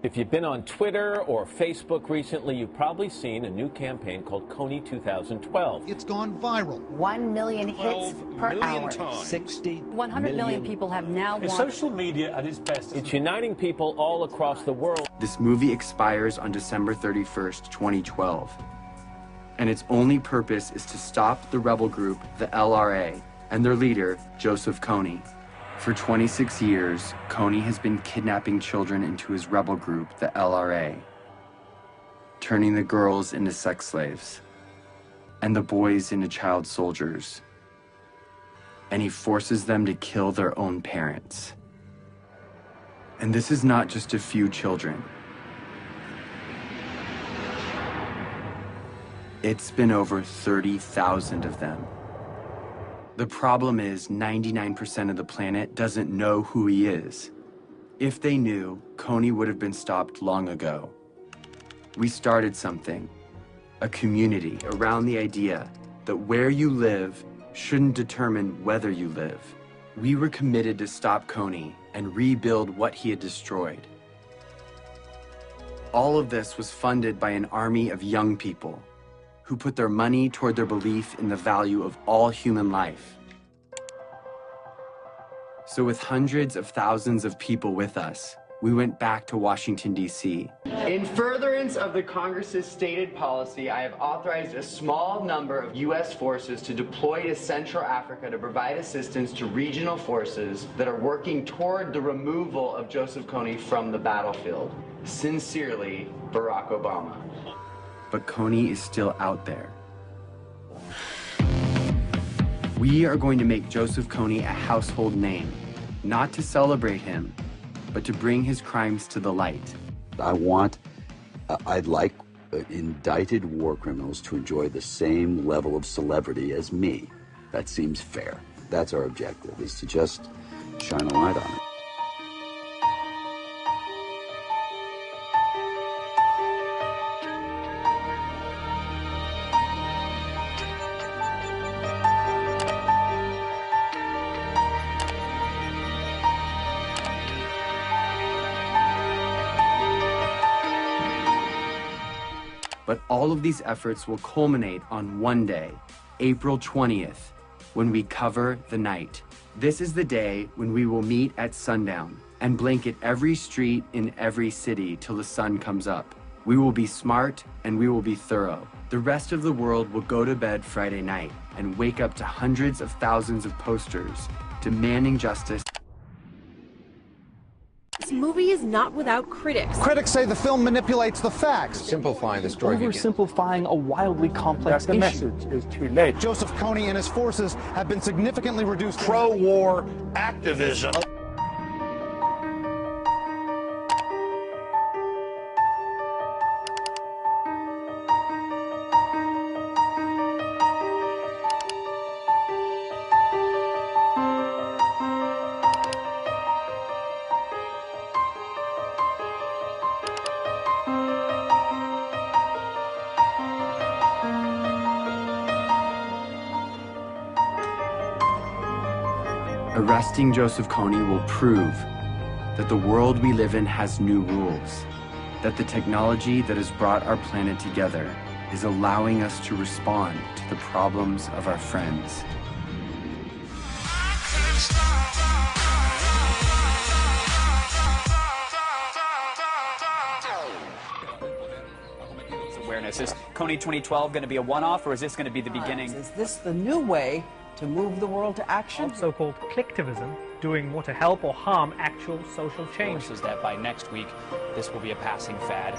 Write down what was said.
If you've been on Twitter or Facebook recently, you've probably seen a new campaign called Kony 2012. It's gone viral. 1 million hits per hour. 100 million people have now watched. Social media at its best. It's uniting people all across the world. This movie expires on December 31st, 2012. And its only purpose is to stop the rebel group, the LRA, and their leader, Joseph Kony. For 26 years, Kony has been kidnapping children into his rebel group, the LRA, turning the girls into sex slaves, and the boys into child soldiers. And he forces them to kill their own parents. And this is not just a few children. It's been over 30,000 of them. The problem is 99% of the planet doesn't know who he is. If they knew, Kony would have been stopped long ago. We started something, a community around the idea that where you live shouldn't determine whether you live. We were committed to stop Kony and rebuild what he had destroyed. All of this was funded by an army of young people who put their money toward their belief in the value of all human life. So with hundreds of thousands of people with us, we went back to Washington, D.C. In furtherance of the Congress's stated policy, I have authorized a small number of U.S. forces to deploy to Central Africa to provide assistance to regional forces that are working toward the removal of Joseph Kony from the battlefield. Sincerely, Barack Obama. But Kony is still out there. We are going to make Joseph Kony a household name, not to celebrate him, but to bring his crimes to the light. I'd like indicted war criminals to enjoy the same level of celebrity as me. That seems fair. That's our objective, is to just shine a light on it. But all of these efforts will culminate on one day, April 20th, when we cover the night. This is the day when we will meet at sundown and blanket every street in every city till the sun comes up. We will be smart and we will be thorough. The rest of the world will go to bed Friday night and wake up to hundreds of thousands of posters demanding justice. This movie is not without critics. Critics say the film manipulates the facts. Simplifying the story. Oversimplifying a wildly complex issue. The message is too late. Joseph Kony and his forces have been significantly reduced. Pro-war activism. Arresting Joseph Kony will prove that the world we live in has new rules, that the technology that has brought our planet together is allowing us to respond to the problems of our friends. Awareness. Is Kony 2012 going to be a one-off, or is this going to be the beginning? Is this the new way to move the world to action? So-called clicktivism, doing more to help or harm actual social change. Is that by next week, this will be a passing fad.